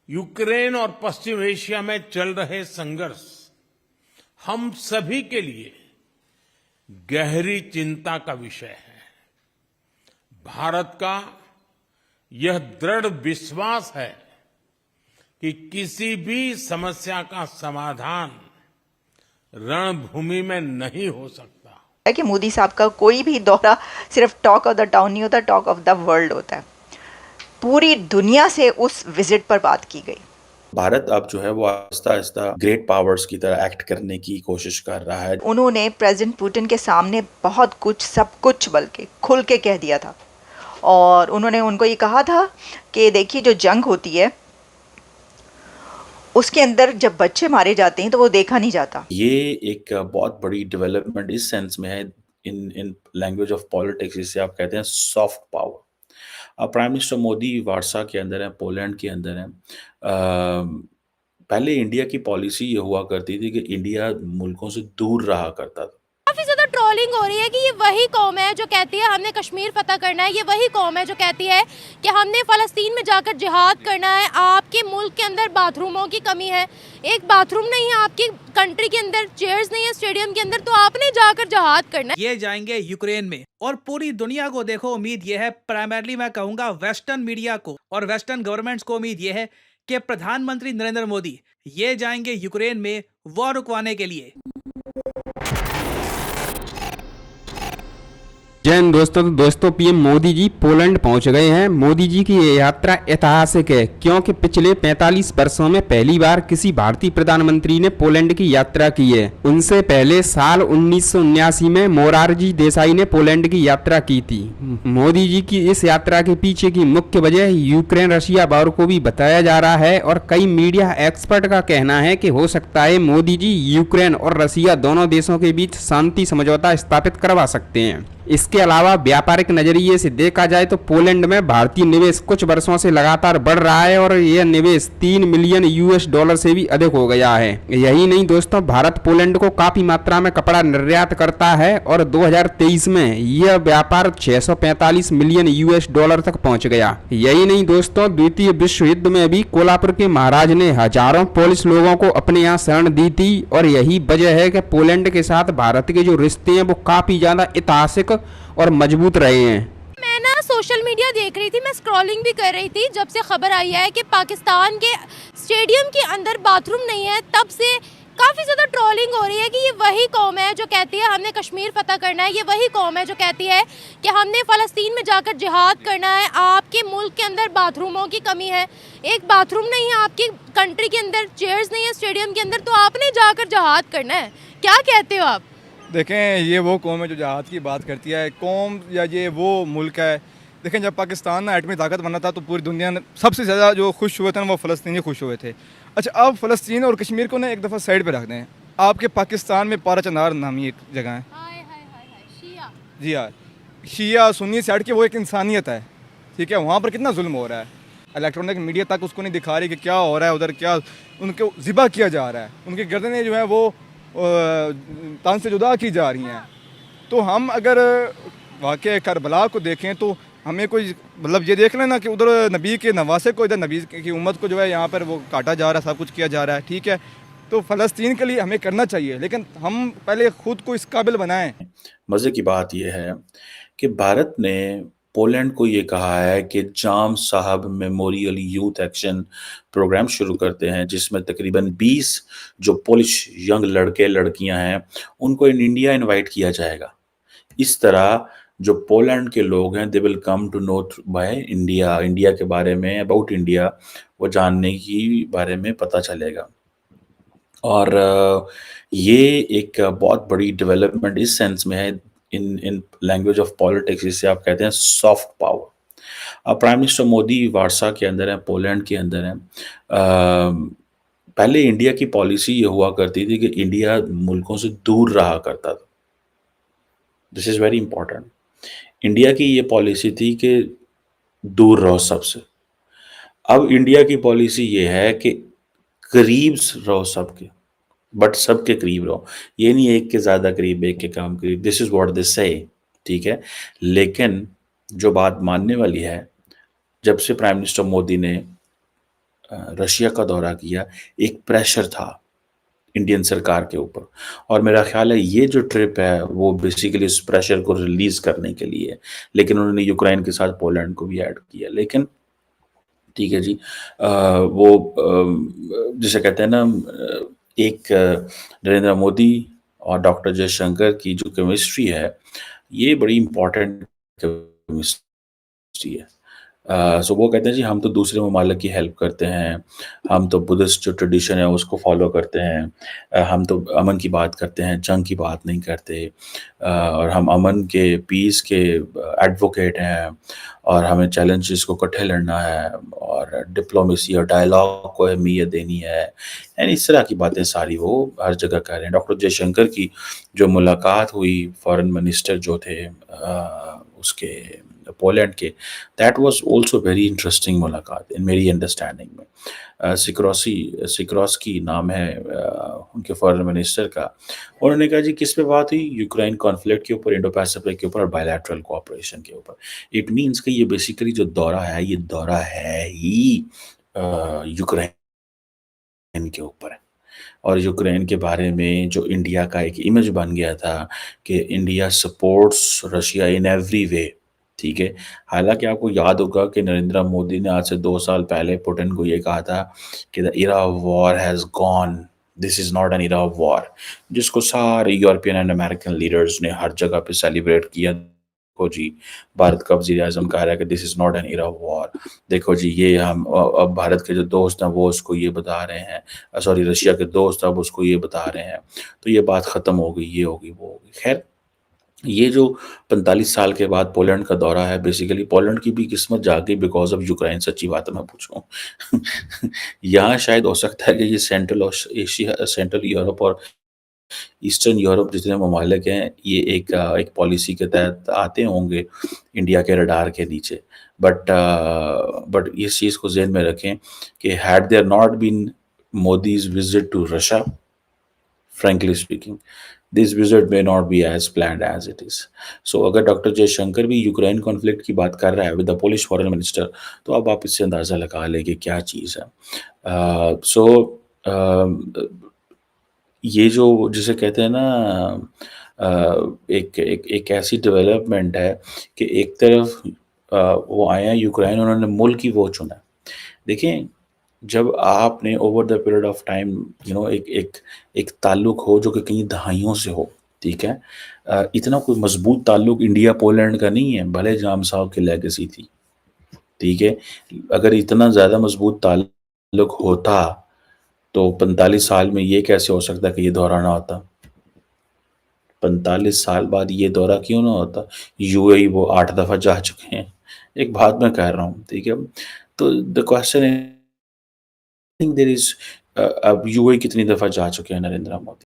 Ukraine और पश्चिम Asia में चल रहे संघर्ष हम सभी के लिए गहरी चिंता का विषय है। भारत का यह दृढ़ विश्वास है कि किसी भी समस्या का समाधान रणभूमि में नहीं हो सकता है कि मोदी साहब का कोई भी दौरा सिर्फ टॉक ऑफ द टाउन नहीं होता, टॉक ऑफ द वर्ल्ड होता है। पूरी दुनिया से उस विजिट पर बात की गई। भारत अब जो है वो आहिस्ता आहिस्ता ग्रेट पावर्स की तरह एक्ट करने की कोशिश कर रहा है। उन्होंने प्रेसिडेंट पुतिन के सामने बहुत कुछ, सब कुछ बल्कि खुल के कह दिया था, और उन्होंने उनको ये कहा था कि देखिए जो जंग होती है उसके अंदर जब बच्चे मारे जाते हैं तो वो देखा नहीं जाता। ये एक बहुत बड़ी डेवलपमेंट इस सेंस में है, इन लैंग्वेज ऑफ पॉलिटिक्स जिसे आप कहते हैं soft power. Prime minister Modi Warsaw के अंदर हैं, पोलैंड के अंदर हैं। पहले इंडिया की पॉलिसी ये हुआ करती थी कि इंडिया मुल्कों से दूर रहा करता था। काफी ज्यादा ट्रोलिंग हो रही है कि ये वही कौम है जो कहती है हमने कश्मीर फतह करना है, ये वही कौम है जो कहती है कि हमने फलस्तीन में जाकर जिहाद करना है। आपके मुल्क के अंदर बाथरूमों की कमी है, एक बाथरूम नहीं है आपकी कंट्री के अंदर, चेयर्स नहीं है स्टेडियम के अंदर, तो आपने जाकर जिहाद करना है। ये जाएंगे यूक्रेन में और पूरी दुनिया को देखो, उम्मीद ये है, प्राइमरली मैं कहूंगा वेस्टर्न मीडिया को और वेस्टर्न गवर्नमेंट्स को उम्मीद ये है कि प्रधानमंत्री नरेंद्र मोदी ये जाएंगे यूक्रेन में वॉर रुकवाने के लिए। जय हिंद दोस्तों पीएम मोदी जी पोलैंड पहुंच गए हैं। मोदी जी की ये यात्रा ऐतिहासिक है क्योंकि पिछले 45 वर्षों में पहली बार किसी भारतीय प्रधानमंत्री ने पोलैंड की यात्रा की है। उनसे पहले साल 1979 में मोरारजी देसाई ने पोलैंड की यात्रा की थी। मोदी जी की इस यात्रा के पीछे की मुख्य वजह यूक्रेन रशिया वॉर को भी बताया जा रहा है, और कई मीडिया एक्सपर्ट का कहना है कि हो सकता है मोदी जी यूक्रेन और रशिया दोनों देशों के बीच शांति समझौता स्थापित करवा सकते हैं। इसके अलावा व्यापारिक नजरिए से देखा जाए तो पोलैंड में भारतीय निवेश कुछ वर्षों से लगातार बढ़ रहा है और यह निवेश 3 मिलियन यूएस डॉलर से भी अधिक हो गया है। यही नहीं दोस्तों, भारत पोलैंड को काफी मात्रा में कपड़ा निर्यात करता है और 2023 में यह व्यापार 645 मिलियन यूएस डॉलर तक पहुंच गया। यही नहीं दोस्तों, द्वितीय विश्व युद्ध में भी कोल्हापुर के महाराज ने हजारों पोलिश लोगों को अपने यहाँ शरण दी थी, और यही वजह है कि पोलैंड के साथ भारत के जो रिश्ते हैं वो काफी ज्यादा ऐतिहासिक और मजबूत रहे हैं। मैं ना सोशल मीडिया देख रही थी, मैं स्क्रॉलिंग भी कर रही थी, जब से खबर आई है कि पाकिस्तान के स्टेडियम के अंदर बाथरूम नहीं है, तब से काफ़ी ज़्यादा ट्रोलिंग हो रही है कि ये वही कौम है जो कहती है हमने कश्मीर फतह करना है, ये वही कौम है जो कहती है कि हमने फ़लस्तीन में जाकर जिहाद करना है। आपके मुल्क के अंदर बाथरूमों की कमी है, एक बाथरूम नहीं है आपकी कंट्री के अंदर, चेयर्स नहीं है स्टेडियम के अंदर, तो आपने जाकर जिहाद करना है। क्या कहते हो आप? देखें, ये वो कौम है जो जहाद की बात करती है, कौम या ये वो मुल्क है। देखें, जब पाकिस्तान ना एटमी ताकत बना था तो पूरी दुनिया ने सबसे ज़्यादा जो खुश हुए थे ना वो फ़लस्तीनी खुश हुए थे। अच्छा, अब फ़लस्तीन और कश्मीर को ना एक दफ़ा साइड पे रख दें। आपके पाकिस्तान में पारा चनार नामी एक जगह है, शिया। जी हाँ, शिया सुन्नी साइड की वो एक इंसानियत है, ठीक है। वहाँ पर कितना जुल्म हो रहा है, इलेक्ट्रॉनिक मीडिया तक उसको नहीं दिखा रही कि क्या हो रहा है उधर, क्या उनको ज़िबा किया जा रहा है, उनकी गर्दनें जो है वो तन से जुदा की जा रही हैं। तो हम अगर वाक़ई करबला को देखें तो हमें कोई मतलब ये देख लेना कि उधर नबी के नवासे को, इधर नबी की उम्मत को जो है यहाँ पर वो काटा जा रहा है, सब कुछ किया जा रहा है, ठीक है। तो फ़लस्तीन के लिए हमें करना चाहिए, लेकिन हम पहले खुद को इस काबिल बनाएं। मज़े की बात यह है कि भारत ने पोलैंड को ये कहा है कि जाम साहब मेमोरियल यूथ एक्शन प्रोग्राम शुरू करते हैं, जिसमें तकरीबन 20 जो पोलिश यंग लड़के लड़कियां हैं उनको इन इंडिया इनवाइट किया जाएगा। इस तरह जो पोलैंड के लोग हैं they will come to know by India, India के बारे में, अबाउट इंडिया वो जानने की बारे में पता चलेगा। और ये एक बहुत बड़ी डेवलपमेंट इस सेंस में है, इन लैंग्वेज ऑफ पॉलिटिक्स जिसे आप कहते हैं soft power. Prime minister Modi Warsaw के अंदर हैं, पोलैंड के अंदर हैं। पहले इंडिया की पॉलिसी ये हुआ करती थी कि इंडिया मुल्कों से दूर रहा करता था। This is very important. India की ये पॉलिसी थी कि दूर रहो सबसे। अब इंडिया की पॉलिसी ये है कि करीब रहो सबके, बट सबके करीब रहो। ये नहीं एक के ज़्यादा करीब, एक के कम करीब। दिस इज़ व्हाट दे से, ठीक है। लेकिन जो बात मानने वाली है, जब से प्राइम मिनिस्टर मोदी ने रशिया का दौरा किया, एक प्रेशर था इंडियन सरकार के ऊपर, और मेरा ख्याल है ये जो ट्रिप है वो बेसिकली उस प्रेशर को रिलीज करने के लिए है। लेकिन उन्होंने यूक्रेन के साथ पोलैंड को भी ऐड किया। लेकिन ठीक है जी, जिसे कहते हैं ना, एक नरेंद्र मोदी और डॉक्टर जयशंकर की जो केमिस्ट्री है, ये बड़ी इंपॉर्टेंट केमिस्ट्री है। सो वो कहते हैं जी हम तो दूसरे ममालिक की हेल्प करते हैं, हम तो बुद्धिस्ट जो ट्रेडिशन है उसको फॉलो करते हैं, हम तो अमन की बात करते हैं, जंग की बात नहीं करते, और हम अमन के पीस के एडवोकेट हैं, और हमें चैलेंजेस को इकट्ठे लड़ना है, और डिप्लोमेसी और डायलॉग को अहमियत देनी है, यानी इस तरह की बातें सारी वो हर जगह कर रहे हैं। डॉक्टर जयशंकर की जो मुलाकात हुई फॉरेन मिनिस्टर जो थे उसके पोलैंड के, that was also very interesting मुलाकात इन मेरी अंडरस्टैंडिंग में। सिक्रोस्की नाम है उनके फॉरेन मिनिस्टर का। उन्होंने कहा जी किस पे बात हुई? यूक्रेन कॉन्फ्लिक्ट के ऊपर, इंडो पैसिफिक के ऊपर और बायलैटरल कोऑपरेशन के ऊपर। इट मींस कि ये बेसिकली जो दौरा है, ये दौरा है ही यूक्रेन के ऊपर है। और यूक्रेन के बारे में जो इंडिया का एक इमेज बन गया था कि India supports Russia in every way, ठीक है। हालांकि आपको याद होगा कि नरेंद्र मोदी ने आज से 2 साल पहले पुतिन को ये कहा था कि the era of war has gone, this is not an era of war, जिसको सारे यूरोपियन एंड अमेरिकन लीडर्स ने हर जगह पे सेलिब्रेट किया। देखो जी, भारत का वज़ीर आज़म कह रहा है कि this is not an era of war. देखो जी, ये हम अब भारत के जो दोस्त हैं वो उसको ये बता रहे हैं, सॉरी रशिया के दोस्त अब उसको ये बता रहे हैं, तो ये बात ख़त्म हो गई, ये होगी वो होगी। खैर, ये जो 45 साल के बाद पोलैंड का दौरा है, बेसिकली पोलैंड की भी किस्मत जाग गई बिकॉज ऑफ यूक्रेन। सच्ची बात है मैं पूछूं यहाँ शायद हो सकता है कि ये सेंट्रल एशिया, सेंट्रल यूरोप और ईस्टर्न यूरोप जितने ममालिक हैं, ये एक पॉलिसी के तहत आते होंगे इंडिया के रडार के नीचे। बट इस चीज़ को जहन में रखें कि had there not been Modi's visit to Russia, frankly speaking, this visit may not be as planned as it is. So अगर डॉक्टर जयशंकर भी यूक्रेन कॉन्फ्लिक्ट की बात कर रहा है with the Polish foreign minister, तो अब आप इससे अंदाज़ा लगा लें कि क्या चीज़ है। ये जो जिसे कहते हैं ना, एक ऐसी डेवलपमेंट है कि एक तरफ वो आए हैं यूक्रेन, उन्होंने मुल्क ही वो चुना। देखें, जब आपने over the period of time एक ताल्लुक हो जो कि कई दहाइयों से हो, ठीक है, इतना कोई मजबूत ताल्लुक इंडिया पोलैंड का नहीं है, भले जाम साहब की लेगेसी थी, ठीक है। अगर इतना ज़्यादा मजबूत ताल्लुक होता तो 45 साल में ये कैसे हो सकता कि ये दौरा ना होता? 45 साल बाद ये दौरा क्यों ना होता? यूएई वो 8 दफ़ा जा चुके हैं, एक बात मैं कह रहा हूँ, ठीक है। तो the question think there is अब यूएई कितनी दफा जा चुके हैं नरेंद्र मोदी?